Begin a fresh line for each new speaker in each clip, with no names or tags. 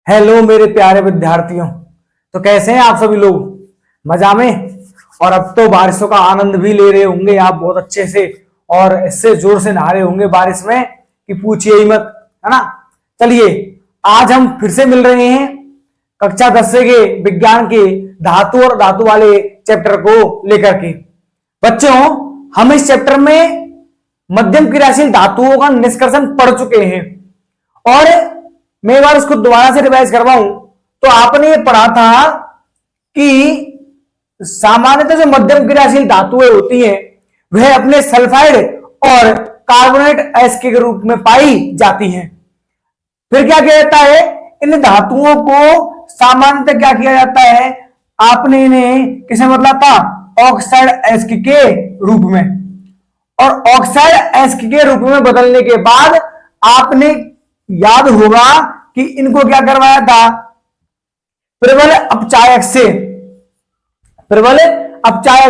Hello मेरे प्यारे विद्यार्थियों। तो कैसे हैं आप सभी लोग? मजा में? और अब तो बारिशों का आनंद भी ले रहे होंगे आप बहुत अच्छे से, और इससे जोर से नहा रहे होंगे बारिश में कि पूछिए ही मत, है ना। चलिए, आज हम फिर से मिल रहे हैं कक्षा 10 के विज्ञान के धातु और धातु वाले चैप्टर को लेकर के। बच्चों, हम इस चैप्टर में मध्यम क्रियाशील धातुओं का निष्कर्षण पढ़ चुके हैं, और मैं एक बार इसको दोबारा से रिवाइज करवाऊं तो आपने ये पढ़ा था कि सामान्यतः जो मध्यम क्रियाशील धातुएं होती हैं वह अपने सल्फाइड और कार्बोनेट एस के रूप में पाई जाती हैं। फिर क्या किया जाता है, इन धातुओं को सामान्यतः क्या किया जाता है, आपने इन्हें किसे बदला था, ऑक्साइड एस्क के रूप में। और ऑक्साइड एस्क के रूप में बदलने के बाद आपने याद होगा कि इनको क्या करवाया था, प्रबल अपचायक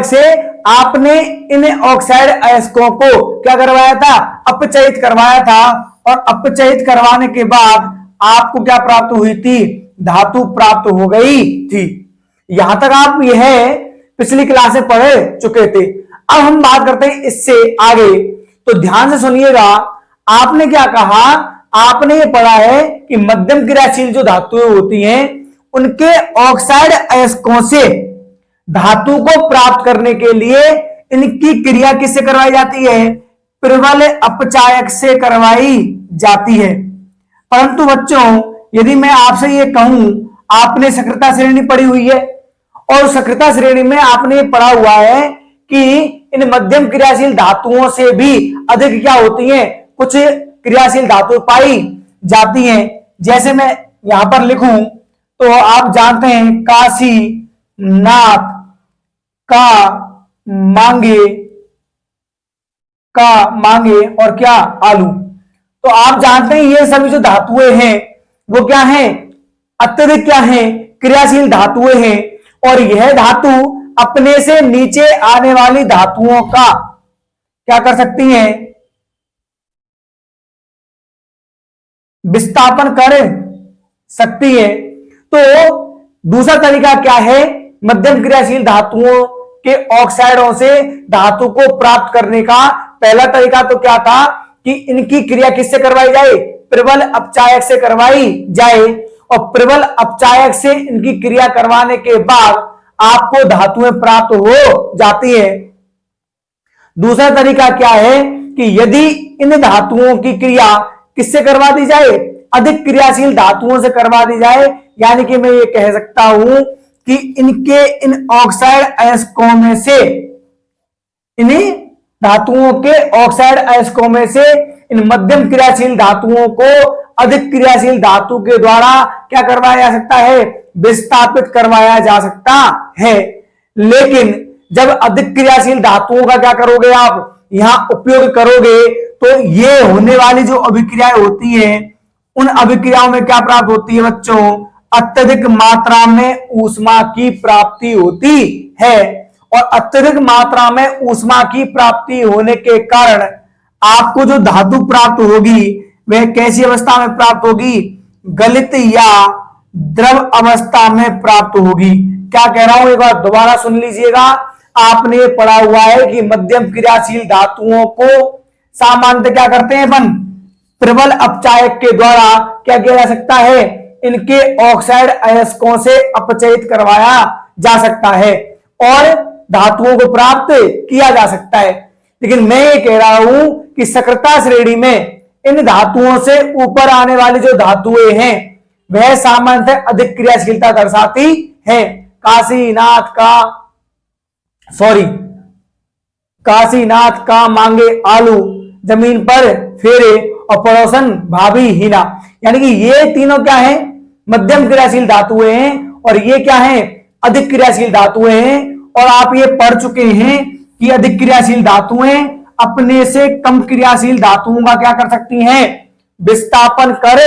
से आपने इन ऑक्साइड अयस्कों को क्या करवाया था, अपचयित करवाया था। और अपचयित करवाने के बाद आपको क्या प्राप्त हुई थी, धातु प्राप्त हो गई थी। यहां तक आप यह पिछली क्लास में पढ़ चुके थे। अब हम बात करते हैं इससे आगे, तो ध्यान से सुनिएगा। आपने क्या कहा, आपने ये पढ़ा है कि मध्यम क्रियाशील जो धातुएं होती हैं उनके ऑक्साइड अयस्कों से धातु को प्राप्त करने के लिए इनकी क्रिया किससे करवाई जाती है, प्रबल अपचायक से करवाई जाती है। परंतु बच्चों, यदि मैं आपसे ये कहूं, आपने सक्रियता श्रेणी पढ़ी हुई है, और सक्रियता श्रेणी में आपने पढ़ा हुआ है कि इन मध्यम क्रियाशील धातुओं से भी अधिक क्या होती हैं, कुछ क्रियाशील धातु पाई जाती हैं। जैसे मैं यहां पर लिखूं तो आप जानते हैं काशी, नाथ, का मांगे और क्या, आलू। तो आप जानते हैं ये सभी जो धातुएं हैं वो क्या हैं, अत्यधिक क्या हैं, क्रियाशील धातुएं हैं। और यह धातु अपने से नीचे आने वाली धातुओं का क्या कर सकती हैं, विस्थापन कर सकती है। तो दूसरा तरीका क्या है, मध्यम क्रियाशील धातुओं के ऑक्साइडों से धातु को प्राप्त करने का पहला तरीका तो क्या था कि इनकी क्रिया किससे करवाई जाए, प्रबल अपचायक से करवाई जाए। और प्रबल अपचायक से इनकी क्रिया करवाने के बाद आपको धातुएं प्राप्त हो जाती है। दूसरा तरीका क्या है कि यदि इन धातुओं की क्रिया किससे करवा दी जाए, अधिक क्रियाशील धातुओं से करवा दी जाए, यानी कि मैं ये कह सकता हूं कि इनके इन ऑक्साइड अयस्कों में से, इन्हीं धातुओं के ऑक्साइड अयस्कों में से इन मध्यम क्रियाशील धातुओं को अधिक क्रियाशील धातु के द्वारा क्या करवाया जा सकता है, विस्थापित करवाया जा सकता है। लेकिन जब अधिक क्रियाशील धातुओं का क्या करोगे, आप यहां उपयोग करोगे, तो ये होने वाली जो अभिक्रियाएं होती हैं उन अभिक्रियाओं में क्या प्राप्त होती है बच्चों, अत्यधिक मात्रा में ऊष्मा की प्राप्ति होती है। और अत्यधिक मात्रा में ऊष्मा की प्राप्ति होने के कारण आपको जो धातु प्राप्त होगी वह कैसी अवस्था में प्राप्त होगी, गलित या द्रव अवस्था में प्राप्त होगी। क्या कह रहा हूं, एक बार दोबारा सुन लीजिएगा। आपने पढ़ा हुआ है कि मध्यम क्रियाशील धातुओं को सामान्यतः क्या करते हैं अपन, प्रबल अपचायक के द्वारा क्या किया जा सकता है, इनके ऑक्साइड अयस्कों से अपचयित करवाया जा सकता है और धातुओं को प्राप्त किया जा सकता है। लेकिन मैं ये कह रहा हूं कि सक्रियता श्रेणी में इन धातुओं से ऊपर आने वाली जो धातुएं हैं वह सामान्यतः अधिक क्रियाशीलता दर्शाती हैं। काशीनाथ का मांगे आलू, जमीन पर फेरे और पड़ोसन भाभी हीना। यानी कि ये तीनों क्या है, मध्यम क्रियाशील धातुएं हैं, और ये क्या है, अधिक क्रियाशील धातुएं हैं। और आप ये पढ़ चुके हैं कि अधिक क्रियाशील धातुएं अपने से कम क्रियाशील धातुओं का क्या कर सकती हैं, विस्थापन कर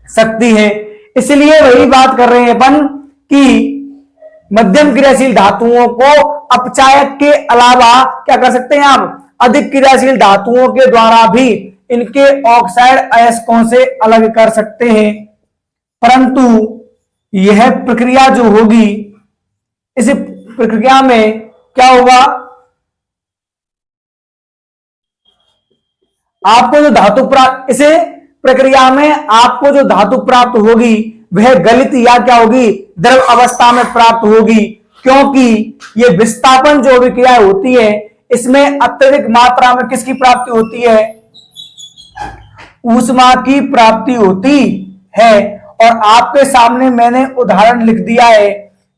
सकती हैं। इसलिए वही बात कर रहे हैं अपन कि मध्यम क्रियाशील धातुओं को अपचायक के अलावा क्या कर सकते हैं आप, अधिक क्रियाशील धातुओं के द्वारा भी इनके ऑक्साइड अयस्कों से अलग कर सकते हैं। परंतु यह प्रक्रिया जो होगी, इस प्रक्रिया में क्या होगा, आपको जो धातु प्राप्त, इसे प्रक्रिया में आपको जो धातु प्राप्त होगी वह गलित या क्या होगी, द्रव अवस्था में प्राप्त होगी, क्योंकि ये विस्थापन जो अभिक्रिया होती है इसमें अत्यधिक मात्रा में किसकी प्राप्ति होती है, ऊष्मा की प्राप्ति होती है। और आपके सामने मैंने उदाहरण लिख दिया है,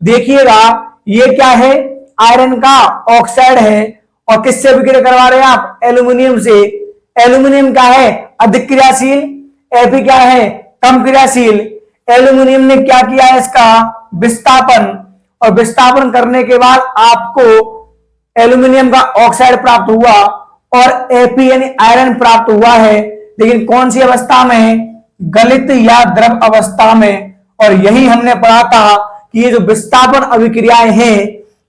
देखिएगा ये क्या है, आयरन का ऑक्साइड है और किससे अभिक्रिया करवा रहे हैं आप, एल्यूमिनियम से। एल्यूमिनियम क्या है, अधिक क्रियाशील, Fe क्या है, कम क्रियाशील। एल्यूमिनियम ने क्या किया है, इसका विस्थापन, और विस्थापन करने के बाद आपको एल्यूमिनियम का ऑक्साइड प्राप्त हुआ और Fe यानी आयरन प्राप्त हुआ है, लेकिन कौन सी अवस्था में, गलित या द्रव अवस्था में। और यही हमने पढ़ा था कि ये जो विस्थापन अभिक्रियाएं हैं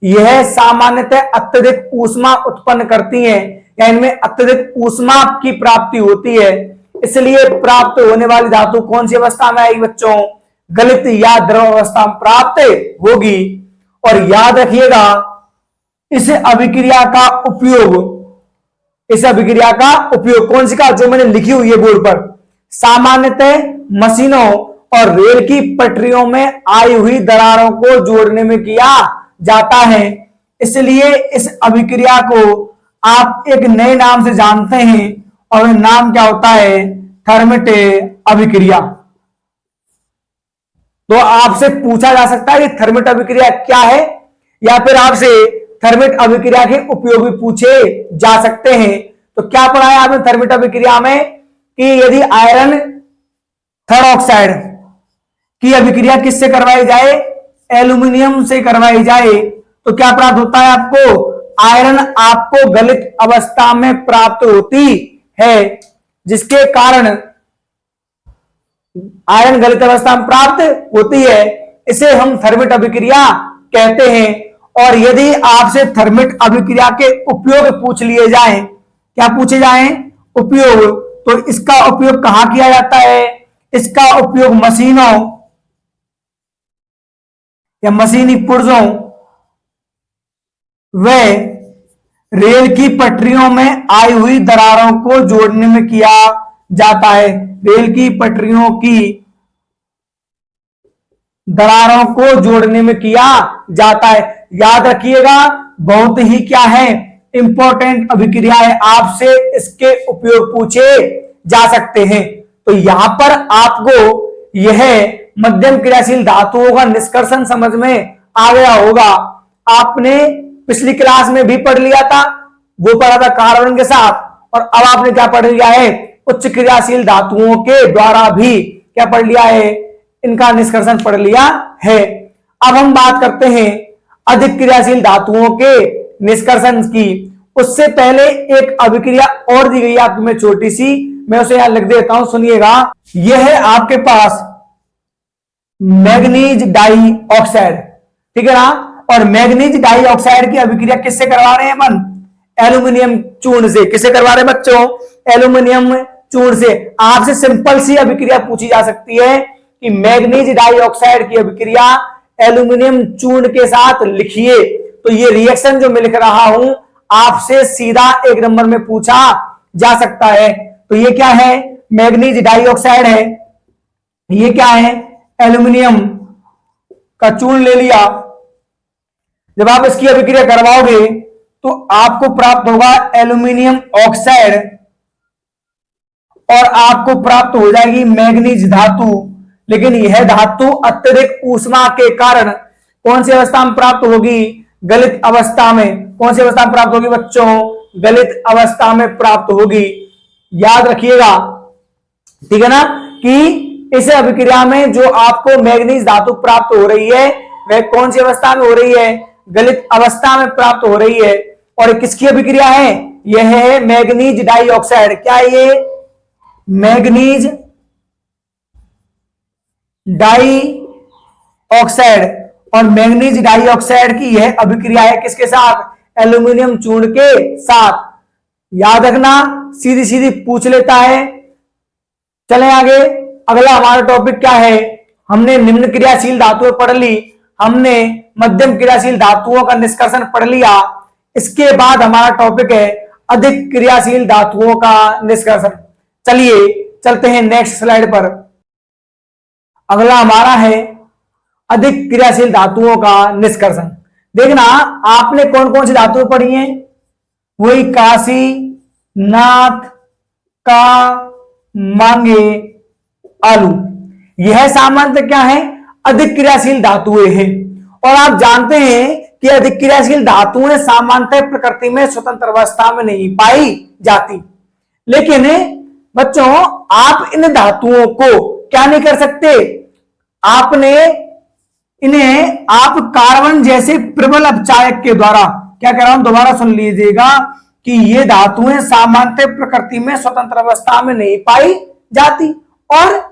यह सामान्यतः अत्यधिक ऊष्मा उत्पन्न करती हैं, या इनमें अत्यधिक ऊष्मा की प्राप्ति होती है। इसलिए प्राप्त होने वाली धातु कौन सी अवस्था में आएगी बच्चों, गलित या द्रव अवस्था में प्राप्त होगी। और याद रखिएगा इस अभिक्रिया का उपयोग, इस अभिक्रिया का उपयोग कौन सी का, जो मैंने लिखी हुई है बोर्ड पर, सामान्यतः मशीनों और रेल की पटरियों में आई हुई दरारों को जोड़ने में किया जाता है। इसलिए इस अभिक्रिया को आप एक नए नाम से जानते हैं और नाम क्या होता है, थर्मिट अभिक्रिया। तो आपसे पूछा जा सकता है कि थर्मिट अभिक्रिया क्या है, या फिर आपसे थर्मिट अभिक्रिया के उपयोग भी पूछे जा सकते हैं। तो क्या पढ़ा है आपने थर्मिट अभिक्रिया में, कि यदि आयरन थर्ड ऑक्साइड की अभिक्रिया किससे करवाई जाए, एल्यूमिनियम से करवाई जाए, तो क्या प्राप्त होता है आपको, आयरन आपको गलित अवस्था में प्राप्त होती है, जिसके कारण आयरन गलित अवस्था में प्राप्त होती है, इसे हम थर्मिट अभिक्रिया कहते हैं। और यदि आपसे थर्मिट अभिक्रिया के उपयोग पूछ लिए जाएं, क्या पूछे जाएं, उपयोग, तो इसका उपयोग कहां किया जाता है, इसका उपयोग मशीनों या मशीनी पुर्जों व रेल की पटरियों में आई हुई दरारों को जोड़ने में किया जाता है। रेल की पटरियों की दरारों को जोड़ने में किया जाता है। याद रखिएगा बहुत ही क्या है, इंपॉर्टेंट अभिक्रिया है, आपसे इसके उपयोग पूछे जा सकते हैं। तो यहां पर आपको यह मध्यम क्रियाशील धातुओं का निष्कर्षण समझ में आ गया होगा। आपने पिछली क्लास में भी पढ़ लिया था, वो पढ़ा था कार्बन के साथ, और अब आपने क्या पढ़ लिया है, उच्च क्रियाशील धातुओं के द्वारा भी क्या पढ़ लिया है, इनका निष्कर्षण पढ़ लिया है। अब हम बात करते हैं अधिक क्रियाशील धातुओं के निष्कर्षण की। उससे पहले एक अभिक्रिया और दी गई है आपको, मैं छोटी सी, मैं उसे यहां लिख देता हूं, सुनिएगा। यह है आपके पास मैग्नीज डाई ऑक्साइड, ठीक है ना। और मैग्नीज डाई ऑक्साइड की अभिक्रिया किससे करवा रहे हैं अपन, एल्यूमिनियम चूर्ण से। किससे करवा रहे हैं बच्चों, एल्यूमिनियम चूर्ण से। आपसे सिंपल सी अभिक्रिया पूछी जा सकती है कि मैग्नीज डाई ऑक्साइड की अभिक्रिया एल्यूमिनियम चूर्ण के साथ लिखिए। तो ये रिएक्शन जो मैं लिख रहा हूं आपसे सीधा एक नंबर में पूछा जा सकता है। तो ये क्या है, मैग्नीज डाई ऑक्साइड है, ये क्या है, एल्यूमिनियम का चूर्ण ले लिया। जब आप इसकी अभिक्रिया करवाओगे तो आपको प्राप्त होगा एल्यूमिनियम ऑक्साइड, और आपको प्राप्त हो जाएगी मैग्नीज धातु। लेकिन यह धातु अत्यधिक ऊष्मा के कारण कौन सी अवस्था में प्राप्त होगी, गलित अवस्था में। कौन सी अवस्था में प्राप्त होगी बच्चों, गलित अवस्था में प्राप्त होगी। याद रखिएगा, ठीक है ना, कि इस अभिक्रिया में जो आपको मैग्नीज धातु प्राप्त हो रही है वह कौन सी अवस्था में हो रही है, गलित अवस्था में प्राप्त हो रही है। और किसकी अभिक्रिया है, यह है मैग्नीज डाई ऑक्साइड। क्या ये मैग्नीज डाई ऑक्साइड, और मैग्नीज डाई ऑक्साइड की यह अभिक्रिया है किसके साथ, एल्यूमिनियम चूर्ण के साथ। याद रखना, सीधी सीधी पूछ लेता है। चलें आगे, अगला हमारा टॉपिक क्या है, हमने निम्न क्रियाशील धातुएं पढ़ ली, हमने मध्यम क्रियाशील धातुओं का निष्कर्षण पढ़ लिया। इसके बाद हमारा टॉपिक है अधिक क्रियाशील धातुओं का निष्कर्षण। चलिए चलते हैं नेक्स्ट स्लाइड पर। अगला हमारा है अधिक क्रियाशील धातुओं का निष्कर्षण। देखना आपने कौन कौन सी धातुएं पढ़ी हैं, वही काशी, नाथ, का, मांगे, आलू। यह सामान्यतः क्या है, अधिक क्रियाशील धातुएं हैं। और आप जानते हैं कि अधिक क्रियाशील धातुएं सामान्यतः प्रकृति में स्वतंत्र अवस्था में नहीं पाई जाती। लेकिन बच्चों आप इन धातुओं को क्या नहीं कर सकते, आपने इन्हें आप कार्बन जैसे प्रबल अपचायक के द्वारा, क्या कह रहा हूं दोबारा सुन लीजिएगा, कि ये धातुएं सामान्यतः प्रकृति में स्वतंत्र अवस्था में नहीं पाई जाती और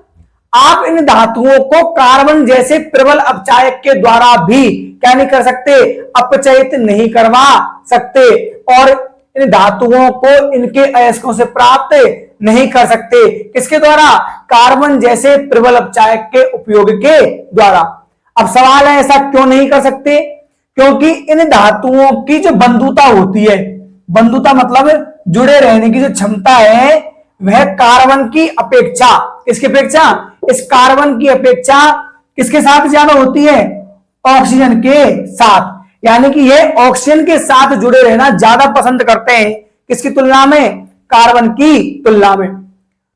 आप इन धातुओं को कार्बन जैसे प्रबल अपचायक के द्वारा भी क्या नहीं कर सकते, अपचयित नहीं करवा सकते और इन धातुओं को इनके अयस्कों से प्राप्त नहीं कर सकते। किसके द्वारा, कार्बन जैसे प्रबल अपचायक के उपयोग के द्वारा। अब सवाल है ऐसा क्यों नहीं कर सकते, क्योंकि इन धातुओं की जो बंधुता होती है, बंधुता मतलब जुड़े रहने की जो क्षमता है, वह कार्बन की अपेक्षा, किसकी अपेक्षा, इस कार्बन की अपेक्षा किसके साथ ज्यादा होती है, ऑक्सीजन के साथ। यानी कि ये ऑक्सीजन के साथ जुड़े रहना ज्यादा पसंद करते हैं, किसकी तुलना में, कार्बन की तुलना में।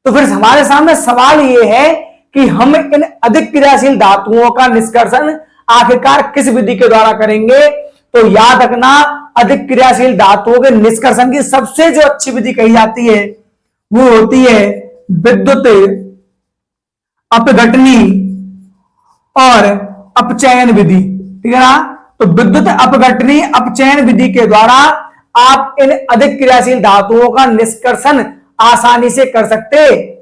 तो फिर हमारे सामने सवाल ये है कि हम इन अधिक क्रियाशील धातुओं का निष्कर्षण आखिरकार किस विधि के द्वारा करेंगे। तो याद रखना, अधिक क्रियाशील धातुओं के निष्कर्षण की सबसे जो अच्छी विधि कही जाती है वो होती है विद्युत अपघटनी और अपचयन विधि। ठीक है ना, तो विद्युत अपघटनी अपचयन विधि के द्वारा आप इन अधिक क्रियाशील धातुओं का निष्कर्षण आसानी से कर सकते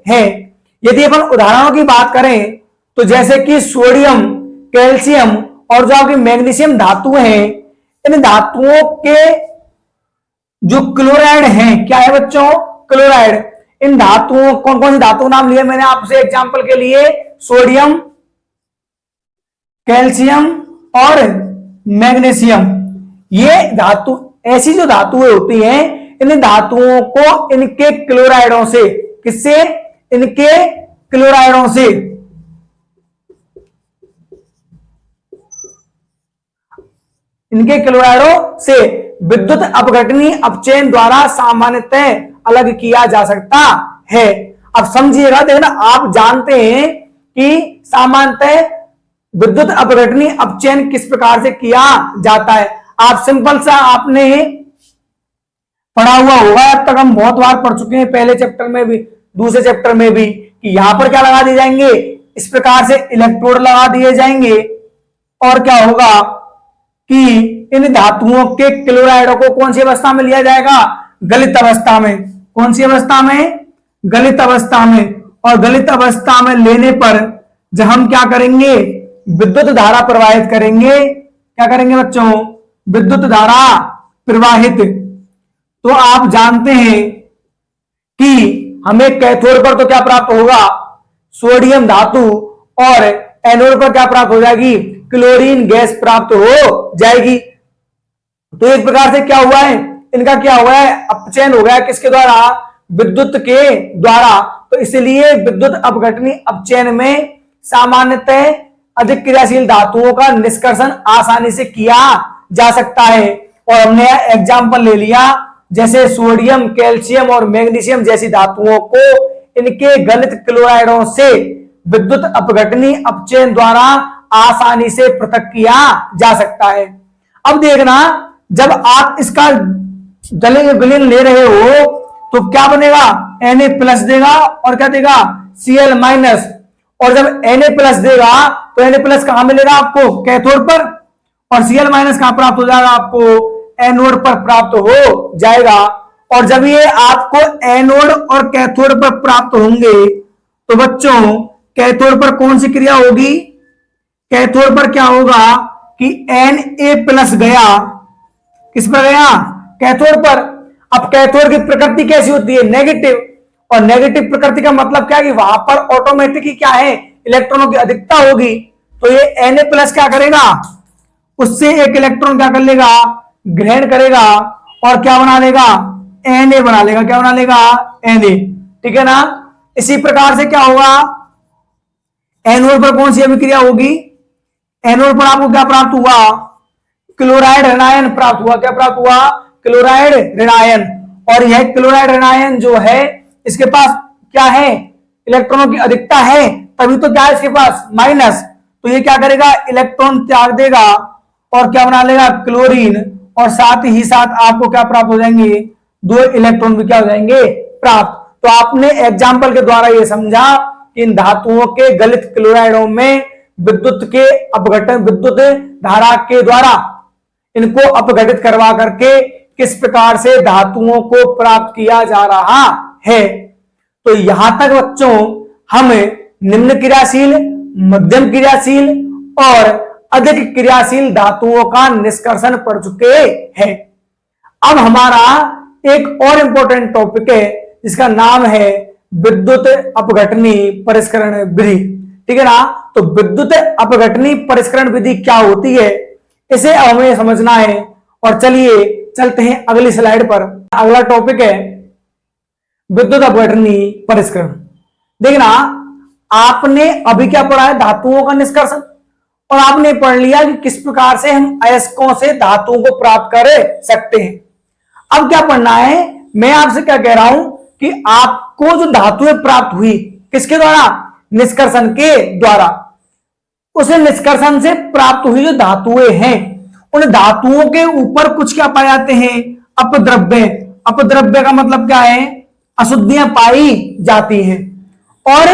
हैं। यदि अपन उदाहरणों की बात करें तो जैसे कि सोडियम, कैल्शियम और जो आपकी मैग्नीशियम धातु हैं, इन धातुओं के जो क्लोराइड हैं, क्या है बच्चों, क्लोराइड। इन धातुओं, कौन कौन सी धातु नाम लिए मैंने आपसे एग्जांपल के लिए, सोडियम, कैल्शियम और मैग्नीशियम। ये धातु, ऐसी जो धातुएं होती हैं, इन धातुओं को इनके क्लोराइडों से, किससे, इनके क्लोराइडों से, इनके क्लोराइडों से विद्युत अपघटनी अपचयन द्वारा सामान्यतः अलग किया जा सकता है। अब समझिएगा, देखना आप जानते हैं कि सामान्यतः विद्युत अपघटनी अपचयन किस प्रकार से किया जाता है। आप सिंपल सा आपने पढ़ा हुआ होगा, अब तक हम बहुत बार पढ़ चुके हैं, पहले चैप्टर में भी दूसरे चैप्टर में भी, कि यहां पर क्या लगा दिए जाएंगे, इस प्रकार से इलेक्ट्रोड लगा दिए जाएंगे और क्या होगा कि इन धातुओं के क्लोराइडों को कौन सी अवस्था में लिया जाएगा, गलित अवस्था में। कौन सी अवस्था में, गलित अवस्था में। और गलित अवस्था में लेने पर जब हम क्या करेंगे, विद्युत धारा प्रवाहित करेंगे। क्या करेंगे बच्चों, विद्युत धारा प्रवाहित। तो आप जानते हैं कि हमें कैथोड पर तो क्या प्राप्त होगा, सोडियम धातु, और एनोड पर क्या प्राप्त हो जाएगी, क्लोरीन गैस प्राप्त हो जाएगी। तो एक प्रकार से क्या हुआ है, इनका क्या हुआ है, अपचयन हो गया, किसके द्वारा, विद्युत के द्वारा। तो इसलिए विद्युत अपघटनी अपचयन में सामान्यतः अधिक क्रियाशील धातुओं का निष्कर्षण आसानी से किया जा सकता है। और हमने एग्जाम्पल ले लिया, जैसे सोडियम, कैल्शियम और मैग्नीशियम जैसी धातुओं को इनके गलित क्लोराइडों से विद्युत अपघटनी अपचयन द्वारा आसानी से पृथक किया जा सकता है। अब देखना, जब आप इसका विलयन ले रहे हो तो क्या बनेगा, Na+ देगा और क्या देगा, Cl-। और जब Na+ देगा तो Na+ कहां मिलेगा आपको, कैथोड पर, और Cl- कहां प्राप्त हो जाएगा आपको, एनोड पर प्राप्त हो जाएगा। और जब ये आपको एनोड और कैथोड पर प्राप्त होंगे तो बच्चों कैथोड पर कौन सी क्रिया होगी, कैथोड पर क्या होगा कि Na+ गया, किस पर गया, कैथोड पर। अब कैथोड की प्रकृति कैसी होती है, नेगेटिव। और नेगेटिव प्रकृति का मतलब क्या है कि वहां पर ऑटोमेटिक ही क्या है, इलेक्ट्रॉनों की अधिकता होगी तो ये Na प्लस क्या करेगा, उससे एक इलेक्ट्रॉन क्या कर लेगा, ग्रहण करेगा और क्या बना लेगा, Na बना लेगा। क्या बना लेगा, Na। ठीक है ना। इसी प्रकार से क्या होगा, एनोड पर कौन सी अभिक्रिया होगी, एनोड पर आपको क्या प्राप्त हुआ, क्लोराइड ऋणायन प्राप्त हुआ। क्या प्राप्त हुआ, क्लोराइड ऋणायन। और यह क्लोराइड ऋणायन जो है इसके पास क्या है, इलेक्ट्रॉनों की अधिकता है, तभी तो क्या है इसके पास माइनस। तो ये क्या करेगा, इलेक्ट्रॉन त्याग देगा और क्या बना लेगा, क्लोरीन। और साथ ही साथ आपको क्या प्राप्त हो जाएंगे, 2 इलेक्ट्रॉन भी क्या हो जाएंगे, प्राप्त। तो आपने एग्जाम्पल के द्वारा ये समझा कि इन धातुओं के गलित क्लोराइडों में विद्युत के अपघटन, विद्युत धारा के द्वारा इनको अपघटित करवा करके किस प्रकार से धातुओं को प्राप्त किया जा रहा है। तो यहां तक बच्चों हम निम्न क्रियाशील, मध्यम क्रियाशील और अधिक क्रियाशील धातुओं का निष्कर्षण पढ़ चुके हैं। अब हमारा एक और इंपॉर्टेंट टॉपिक है जिसका नाम है विद्युत अपघटनी परिष्करण विधि। ठीक है ना। तो विद्युत अपघटनी परिष्करण विधि क्या होती है, इसे हमें समझना है। और चलिए चलते हैं अगली स्लाइड पर। अगला टॉपिक है विद्युत अपघटनी परिष्करण। देखना, आपने अभी क्या पढ़ा है, धातुओं का निष्कर्षण, और आपने पढ़ लिया कि किस प्रकार से हम अयस्कों से धातुओं को प्राप्त कर सकते हैं। अब क्या पढ़ना है, मैं आपसे क्या कह रहा हूं कि आपको जो धातुएं प्राप्त हुई किसके द्वारा, निष्कर्षण के द्वारा, उस निष्कर्षण से प्राप्त हुई जो धातुएं हैं उन धातुओं के ऊपर कुछ क्या पाए जाते हैं, अपद्रव्य। अपद्रव्य का मतलब क्या है, अशुद्धियां पाई जाती हैं। और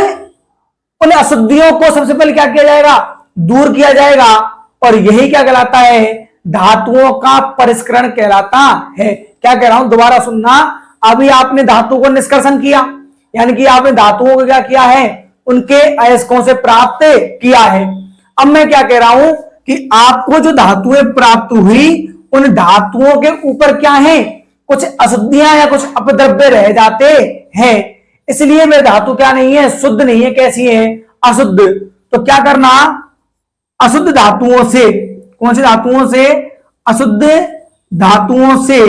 उन अशुद्धियों को सबसे पहले क्या किया जाएगा, दूर किया जाएगा। और यही क्या कहलाता है, धातुओं का परिष्करण कहलाता है। क्या कह रहा हूं, दोबारा सुनना। अभी आपने धातु को निष्कर्षण किया, यानी कि आपने धातुओं को क्या किया है, उनके अयस्कों से प्राप्त किया है। अब मैं क्या कह रहा हूं कि आपको जो धातुएं प्राप्त हुई उन धातुओं के ऊपर क्या है, कुछ अशुद्धियां या कुछ अपद्रव्य रह जाते हैं। इसलिए वे धातु क्या नहीं है, शुद्ध नहीं है, कैसी है, अशुद्ध। तो क्या करना, अशुद्ध धातुओं से, कौन सी धातुओं से, अशुद्ध धातुओं से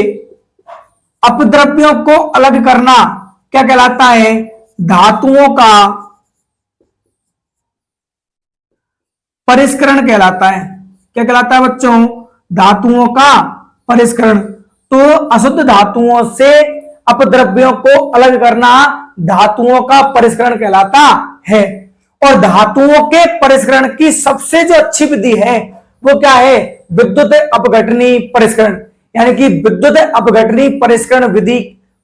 अपद्रव्यों को अलग करना क्या कहलाता है, धातुओं का परिष्करण कहलाता है। क्या कहलाता है बच्चों, धातुओं का परिष्करण। तो अशुद्ध धातुओं से अपद्रव्यों को अलग करना धातुओं का परिष्करण कहलाता है। और धातुओं के परिष्करण की सबसे जो अच्छी विधि है वो क्या है, विद्युत अपघटनी परिष्करण। यानी कि विद्युत अपघटनी परिष्करण विधि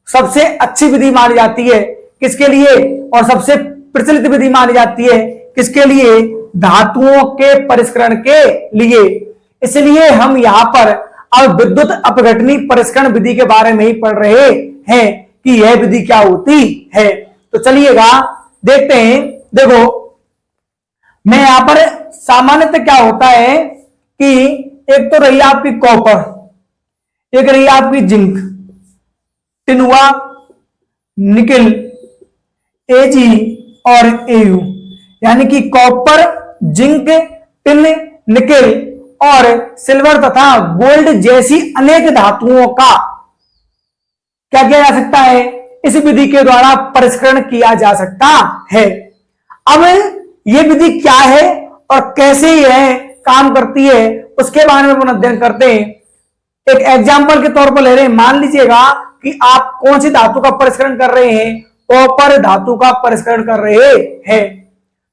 सबसे अच्छी विधि मानी जाती है, किसके लिए, और सबसे प्रचलित विधि मानी जाती है, किसके लिए, धातुओं के परिष्करण के लिए। इसलिए हम यहां पर अब विद्युत अपघटनी परिष्करण विधि के बारे में ही पढ़ रहे हैं कि यह विधि क्या होती है। तो चलिएगा देखते हैं। देखो, मैं यहां पर सामान्यतः क्या होता है कि एक तो रही आपकी कॉपर, एक रही आपकी जिंक, टिन हुआ, निकिल, Ag और Au, यानी कि कॉपर, जिंक, टिन, निकिल और सिल्वर तथा गोल्ड जैसी अनेक धातुओं का क्या किया जा सकता है, इस विधि के द्वारा परिष्करण किया जा सकता है। अब यह विधि क्या है और कैसे यह काम करती है उसके बारे में अपन अध्ययन करते हैं। एक एग्जाम्पल के तौर पर ले रहे हैं, मान लीजिएगा कि आप कौन सी धातु का परिष्करण कर रहे हैं, कॉपर धातु का परिष्करण कर रहे हैं।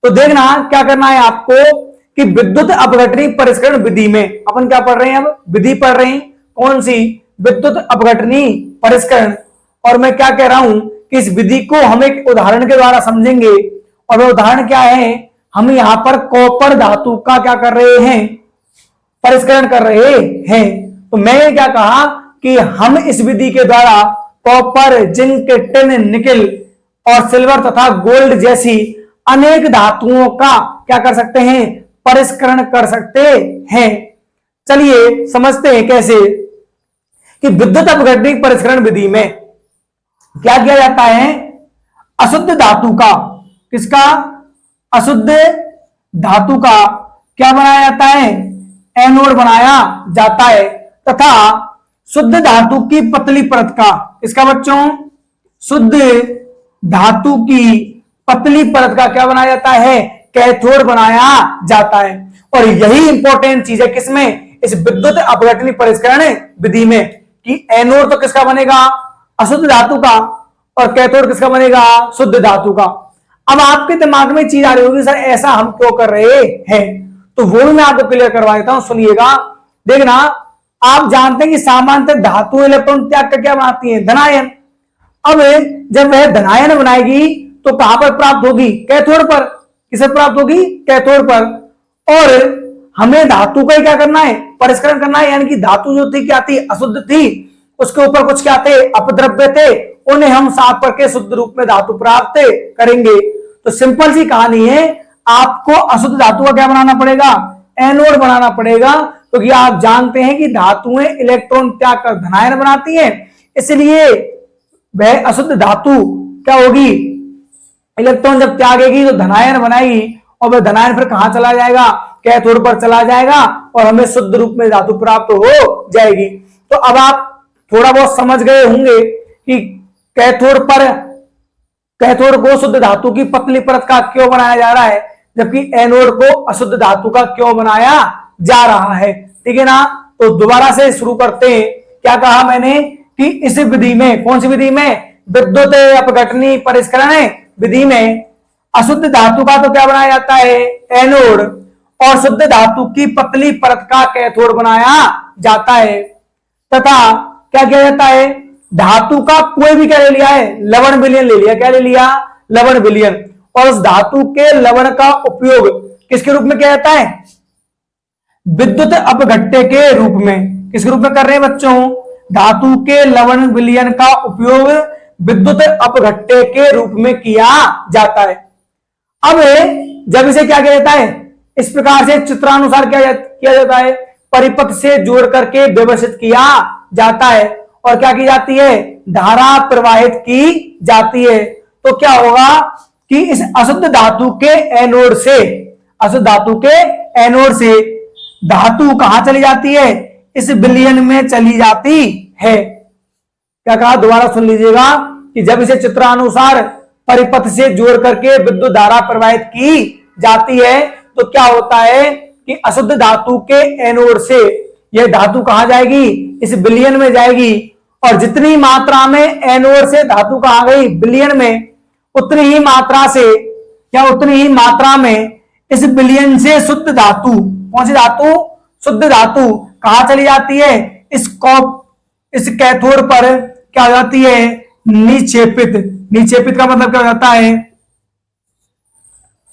तो देखना क्या करना है आपको कि विद्युत अपघटनी परिष्करण विधि में अपन क्या पढ़ रहे हैं, अब विधि पढ़ रहे हैं, कौन सी, विद्युत अपघटनी परिष्करण। और मैं क्या कह रहा हूं कि इस विधि को हम एक उदाहरण के द्वारा समझेंगे। और वह उदाहरण क्या है, हम यहां पर कॉपर धातु का क्या कर रहे हैं, परिष्करण कर रहे हैं। तो मैंने क्या कहा कि हम इस विधि के द्वारा कॉपर, जिंक, टिन, निकिल और सिल्वर तथा गोल्ड जैसी अनेक धातुओं का क्या कर सकते हैं, परिष्करण कर सकते हैं। चलिए समझते हैं कैसे कि विद्युत अपघटनी परिष्करण विधि में क्या किया जाता है, अशुद्ध धातु का, किसका, अशुद्ध धातु का क्या बनाया जाता है, एनोड बनाया जाता है, तथा शुद्ध धातु की पतली परत का, इसका बच्चों शुद्ध धातु की पतली परत का क्या बनाया जाता है, कैथोड बनाया जाता है। और यही इंपॉर्टेंट चीज है किसमें, इस विद्युत अपघटनी परिष्करण विधि में, कि एनोड तो किसका बनेगा, अशुद्ध धातु का, और कैथोड किसका बनेगा, शुद्ध धातु का। अब आपके दिमाग में चीज आ रही होगी, सर ऐसा हम क्यों कर रहे हैं, तो वो भी मैं आपको क्लियर करवा देता हूं, सुनिएगा। देखना, आप जानते हैं कि सामान्यतः धातु इलेक्ट्रॉन त्याग कर क्या बनाती है, धनायन। अब जब वह धनायन बनाएगी तो कहां पर प्राप्त होगी, कैथोड पर। किसे प्राप्त होगी, कैथोड पर। और हमें धातु का ही क्या करना है, परिष्करण करना है, यानी कि धातु जो थी क्या थी, अशुद्ध थी, उसके ऊपर कुछ क्या थे, अपद्रव्य थे, उन्हें हम साफ करके शुद्ध रूप में धातु प्राप्त करेंगे। तो सिंपल सी कहानी है, आपको अशुद्ध धातु का क्या बनाना पड़ेगा, एनोड बनाना पड़ेगा, क्योंकि तो आप जानते हैं कि धातुएं इलेक्ट्रॉन त्याग कर धनायन बनाती हैं, इसलिए वह अशुद्ध धातु क्या होगी, इलेक्ट्रॉन जब त्यागेगी तो धनायन बनाएगी, और वह धनायन फिर कहां चला जाएगा, कैथोड पर चला जाएगा, और हमें शुद्ध रूप में धातु प्राप्त हो जाएगी। तो अब आप थोड़ा बहुत समझ गए होंगे कि कैथोड को शुद्ध धातु की पतली परत का क्यों बनाया जा रहा है, जबकि एनोड को अशुद्ध धातु का क्यों बनाया जा रहा है। ठीक है ना, तो दोबारा से शुरू करते हैं। क्या कहा मैंने कि इस विधि में, कौन सी विधि में, विद्युत अपघटनी परिष्करण विधि में अशुद्ध धातु का तो क्या बनाया जाता है, एनोड, और शुद्ध धातु की पतली परत का कैथोड बनाया जाता है, तथा क्या किया जाता है, धातु का कोई भी क्या ले लिया है, लवण विलयन ले लिया। क्या ले लिया, लवण विलयन। और उस धातु के लवण का उपयोग किसके रूप में किया जाता है, विद्युत अपघट्य के रूप में। किसके रूप में कर रहे हैं बच्चों, धातु के लवण विलयन का उपयोग विद्युत अपघट्य के रूप में किया जाता है। अब जब इसे क्या किया जाता है, इस प्रकार से चित्रानुसार क्या किया जाता है, परिपथ से जोड़ करके व्यवस्थित किया जाता है, और क्या की जाती है, धारा प्रवाहित की जाती है। तो क्या होगा कि इस अशुद्ध धातु के एनोड से, अशुद्ध धातु के एनोड से धातु कहां चली जाती है, इस विलयन में चली जाती है। क्या कहा, दोबारा सुन लीजिएगा, कि जब इसे चित्रानुसार परिपथ से जोड़ करके विद्युत धारा प्रवाहित की जाती है, तो क्या होता है कि अशुद्ध धातु के एनोड से यह धातु कहां जाएगी, इस विलयन में जाएगी, और जितनी मात्रा में एनोड से धातु कहां गई, विलयन में, उतनी ही मात्रा से, क्या उतनी ही मात्रा में इस विलयन से शुद्ध धातु, कौन सी धातु, शुद्ध धातु कहां चली जाती है, इस कैथोड पर क्या हो जाती है, निक्षेपित। निक्षेपित का मतलब क्या हो जाता है,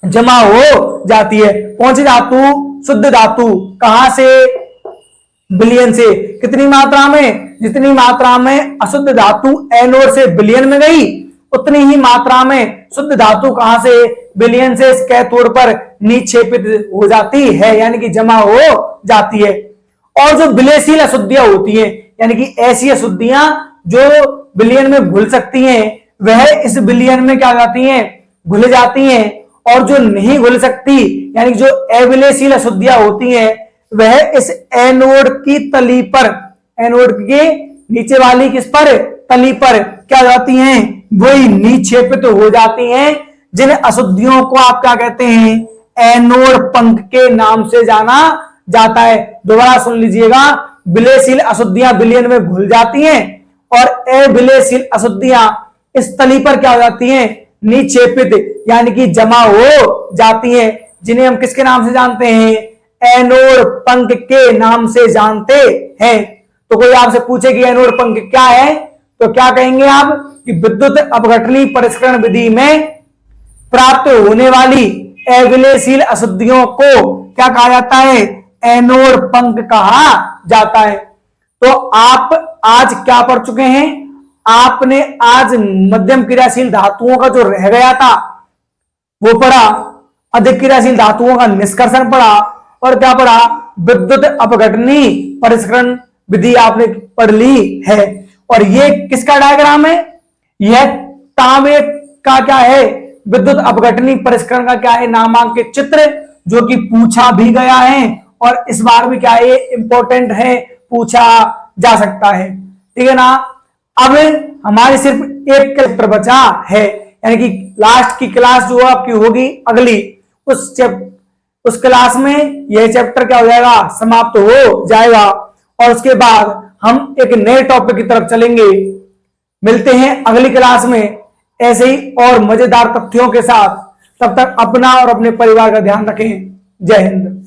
जमा हो जाती है। कौन सी धातु, शुद्ध धातु, कहां से, विलयन से। कितनी मात्रा में, जितनी मात्रा में अशुद्ध धातु एनोड से विलयन में गई, उतनी ही मात्रा में शुद्ध धातु कहां से, विलयन से इस कैथोड पर निक्षेपित हो जाती है, यानी कि जमा हो जाती है। और जो विलयशील अशुद्धियां होती हैं, यानी कि ऐसी अशुद्धियां जो विलयन में घुल सकती हैं, वह इस विलयन में क्या हो जाती हैं, घुल जाती हैं। और जो नहीं घुल सकती, यानी जो अविलयशील अशुद्धियां होती हैं, वह इस एनोड की तली पर, एनोड के नीचे वाली किस पर, तली पर क्या हो जाती हैं, वही निक्षेपित हो जाती हैं, जिन अशुद्धियों को आप क्या कहते हैं, एनोड पंख के नाम से जाना जाता है। दोबारा सुन लीजिएगा, विलयशील अशुद्धियां विलयन में घुल जाती हैं, और अविलयशील अशुद्धियां इस तली पर क्या हो जाती हैं, निक्षेपित, यानी कि जमा हो जाती हैं, जिन्हें हम किसके नाम से जानते हैं, एनोड पंख के नाम से जानते हैं। तो कोई आपसे पूछे कि एनोड पंख क्या है, तो क्या कहेंगे आप, कि विद्युत अपघटनी परिष्करण विधि में प्राप्त होने वाली अविलयशील अशुद्धियों को क्या कहा जाता है, एनोड पंख कहा जाता है। तो आप आज क्या पढ़ चुके हैं, आपने आज मध्यम क्रियाशील धातुओं का जो रह गया था वो पढ़ा, अधिक क्रियाशील धातुओं का निष्कर्षण पढ़ा, और क्या पढ़ा, विद्युत अपघटनी परिष्करण विधि आपने पढ़ ली है। और ये किसका डायग्राम है, यह तांबे का क्या है, विद्युत अपघटनी परिष्करण का क्या है, नामांकित चित्र, जो कि पूछा भी गया है और इस बार भी क्या है, इंपॉर्टेंट है, पूछा जा सकता है। ठीक है ना। अब हमारी सिर्फ एक चैप्टर बचा है, यानी कि लास्ट की क्लास जो आपकी होगी अगली, उस क्लास में यह चैप्टर क्या हो जाएगा, समाप्त हो जाएगा और उसके बाद हम एक नए टॉपिक की तरफ चलेंगे। मिलते हैं अगली क्लास में ऐसे ही और मजेदार तथ्यों के साथ। तब तक अपना और अपने परिवार का ध्यान रखें। जय हिंद।